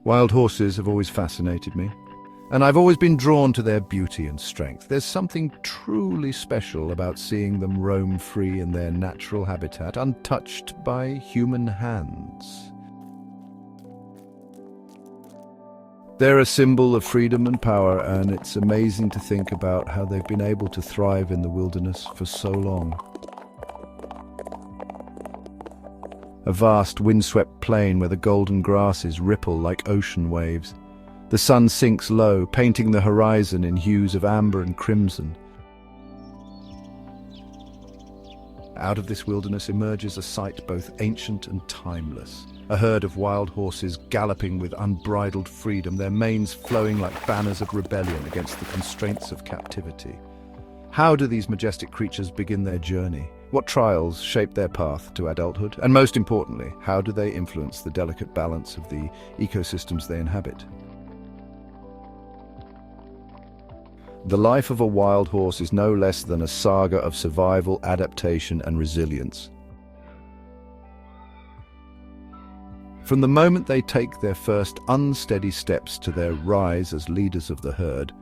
Wild horses have always fascinated me, and I've always been drawn to their beauty and strength. There's something truly special about seeing them roam free in their natural habitat, untouched by human hands. They're a symbol of freedom and power, and it's amazing to think about how they've been able to thrive in the wilderness for so long. A vast, windswept plain where the golden grasses ripple like ocean waves. The sun sinks low, painting the horizon in hues of amber and crimson. Out of this wilderness emerges a sight both ancient and timeless. A herd of wild horses galloping with unbridled freedom, their manes flowing like banners of rebellion against the constraints of captivity. How do these majestic creatures begin their journey? What trials shape their path to adulthood? And most importantly, how do they influence the delicate balance of the ecosystems they inhabit? The life of a wild horse is no less than a saga of survival, adaptation, and resilience. From the moment they take their first unsteady steps to their rise as leaders of the herd,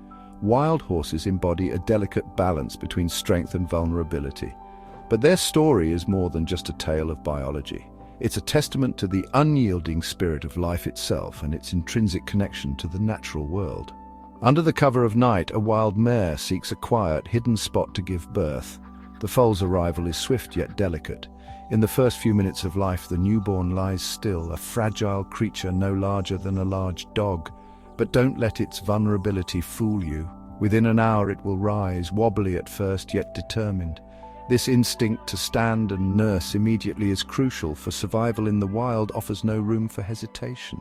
wild horses embody a delicate balance between strength and vulnerability. But their story is more than just a tale of biology. It's a testament to the unyielding spirit of life itself and its intrinsic connection to the natural world. Under the cover of night, a wild mare seeks a quiet, hidden spot to give birth. The foal's arrival is swift yet delicate. In the first few minutes of life, the newborn lies still, a fragile creature no larger than a large dog. But don't let its vulnerability fool you. Within an hour it will rise, wobbly at first, yet determined. This instinct to stand and nurse immediately is crucial, for survival in the wild offers no room for hesitation.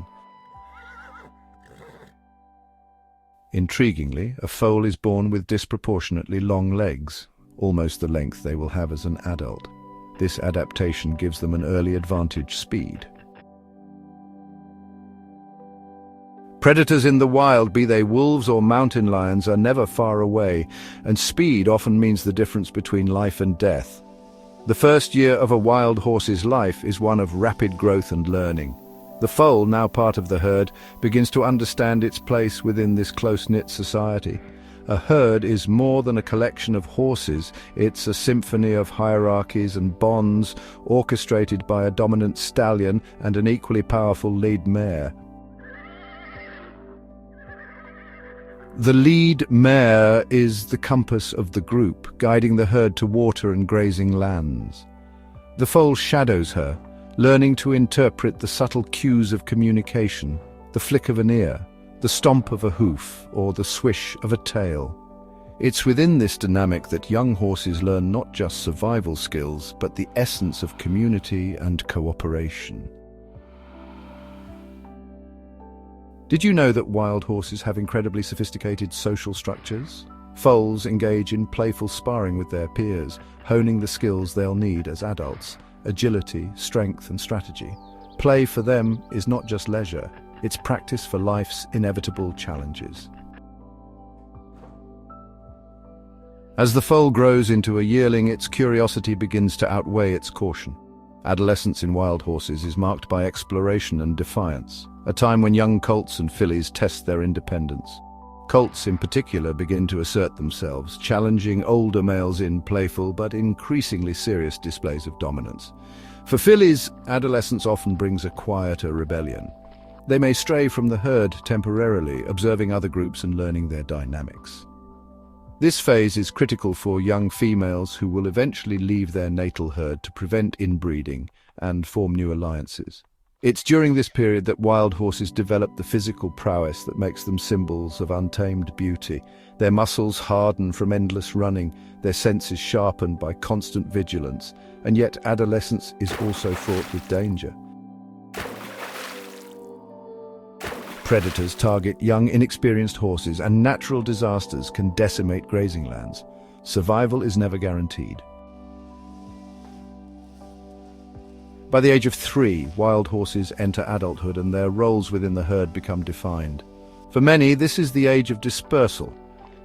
Intriguingly, a foal is born with disproportionately long legs, almost the length they will have as an adult. This adaptation gives them an early advantage: speed. Predators in the wild, be they wolves or mountain lions, are never far away, and speed often means the difference between life and death. The first year of a wild horse's life is one of rapid growth and learning. The foal, now part of the herd, begins to understand its place within this close-knit society. A herd is more than a collection of horses. It's a symphony of hierarchies and bonds, orchestrated by a dominant stallion and an equally powerful lead mare. The lead mare is the compass of the group, guiding the herd to water and grazing lands. The foal shadows her, learning to interpret the subtle cues of communication, the flick of an ear, the stomp of a hoof, or the swish of a tail. It's within this dynamic that young horses learn not just survival skills, but the essence of community and cooperation. Did you know that wild horses have incredibly sophisticated social structures? Foals engage in playful sparring with their peers, honing the skills they'll need as adults: agility, strength, and strategy. Play for them is not just leisure, it's practice for life's inevitable challenges. As the foal grows into a yearling, its curiosity begins to outweigh its caution. Adolescence in wild horses is marked by exploration and defiance, a time when young colts and fillies test their independence. Colts in particular begin to assert themselves, challenging older males in playful but increasingly serious displays of dominance. For fillies, adolescence often brings a quieter rebellion. They may stray from the herd temporarily, observing other groups and learning their dynamics. This phase is critical for young females who will eventually leave their natal herd to prevent inbreeding and form new alliances. It's during this period that wild horses develop the physical prowess that makes them symbols of untamed beauty. Their muscles harden from endless running, their senses sharpened by constant vigilance, and yet adolescence is also fraught with danger. Predators target young, inexperienced horses, and natural disasters can decimate grazing lands. Survival is never guaranteed. By the age of 3, wild horses enter adulthood and their roles within the herd become defined. For many, this is the age of dispersal.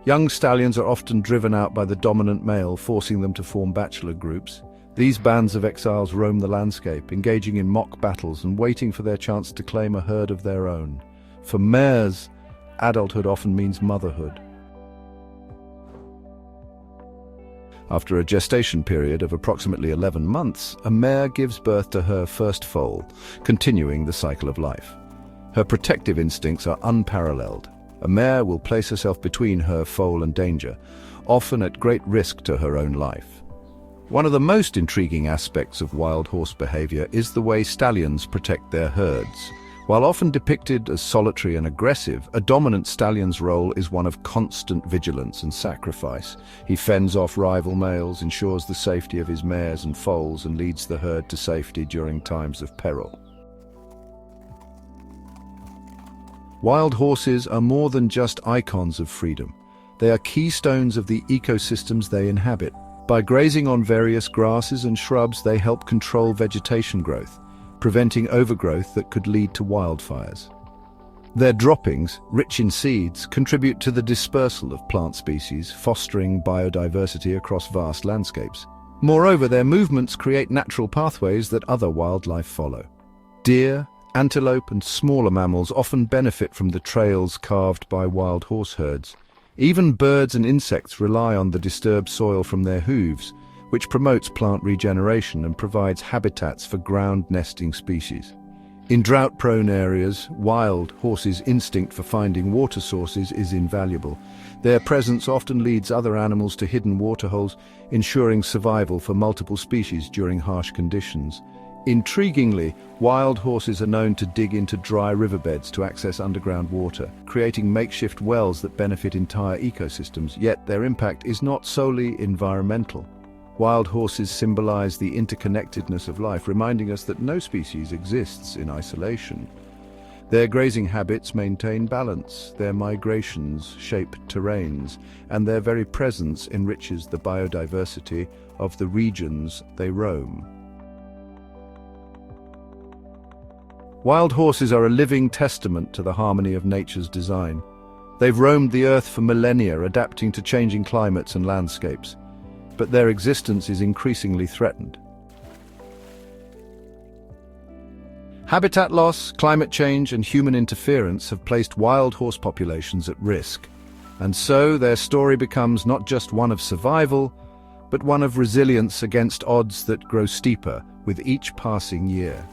Young stallions are often driven out by the dominant male, forcing them to form bachelor groups. These bands of exiles roam the landscape, engaging in mock battles and waiting for their chance to claim a herd of their own. For mares, adulthood often means motherhood. After a gestation period of approximately 11 months, a mare gives birth to her first foal, continuing the cycle of life. Her protective instincts are unparalleled. A mare will place herself between her foal and danger, often at great risk to her own life. One of the most intriguing aspects of wild horse behavior is the way stallions protect their herds. While often depicted as solitary and aggressive, a dominant stallion's role is one of constant vigilance and sacrifice. He fends off rival males, ensures the safety of his mares and foals, and leads the herd to safety during times of peril. Wild horses are more than just icons of freedom. They are keystones of the ecosystems they inhabit. By grazing on various grasses and shrubs, they help control vegetation growth, preventing overgrowth that could lead to wildfires. Their droppings, rich in seeds, contribute to the dispersal of plant species, fostering biodiversity across vast landscapes. Moreover, their movements create natural pathways that other wildlife follow. Deer, antelope, and smaller mammals often benefit from the trails carved by wild horse herds. Even birds and insects rely on the disturbed soil from their hooves, which promotes plant regeneration and provides habitats for ground-nesting species. In drought-prone areas, wild horses' instinct for finding water sources is invaluable. Their presence often leads other animals to hidden waterholes, ensuring survival for multiple species during harsh conditions. Intriguingly, wild horses are known to dig into dry riverbeds to access underground water, creating makeshift wells that benefit entire ecosystems, yet their impact is not solely environmental. Wild horses symbolize the interconnectedness of life, reminding us that no species exists in isolation. Their grazing habits maintain balance, their migrations shape terrains, and their very presence enriches the biodiversity of the regions they roam. Wild horses are a living testament to the harmony of nature's design. They've roamed the earth for millennia, adapting to changing climates and landscapes, but their existence is increasingly threatened. Habitat loss, climate change, and human interference have placed wild horse populations at risk, and so their story becomes not just one of survival, but one of resilience against odds that grow steeper with each passing year.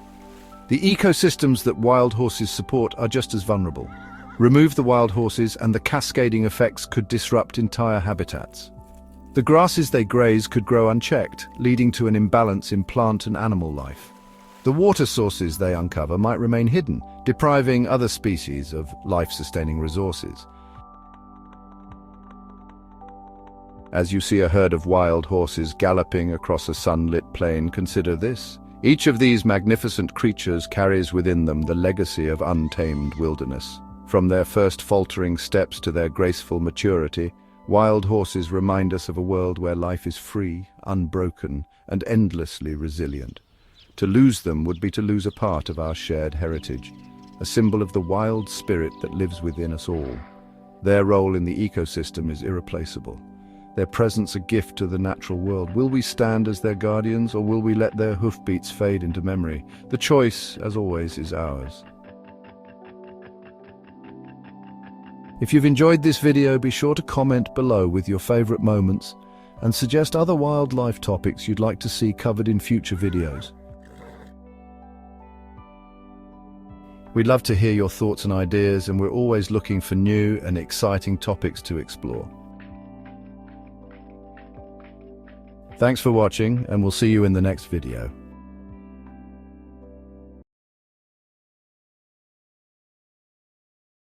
The ecosystems that wild horses support are just as vulnerable. Remove the wild horses and the cascading effects could disrupt entire habitats. The grasses they graze could grow unchecked, leading to an imbalance in plant and animal life. The water sources they uncover might remain hidden, depriving other species of life-sustaining resources. As you see a herd of wild horses galloping across a sunlit plain, consider this. Each of these magnificent creatures carries within them the legacy of untamed wilderness. From their first faltering steps to their graceful maturity, wild horses remind us of a world where life is free, unbroken, and endlessly resilient. To lose them would be to lose a part of our shared heritage, a symbol of the wild spirit that lives within us all. Their role in the ecosystem is irreplaceable, their presence a gift to the natural world. Will we stand as their guardians, or will we let their hoofbeats fade into memory? The choice, as always, is ours. If you've enjoyed this video, be sure to comment below with your favorite moments and suggest other wildlife topics you'd like to see covered in future videos. We'd love to hear your thoughts and ideas, and we're always looking for new and exciting topics to explore. Thanks for watching, and we'll see you in the next video.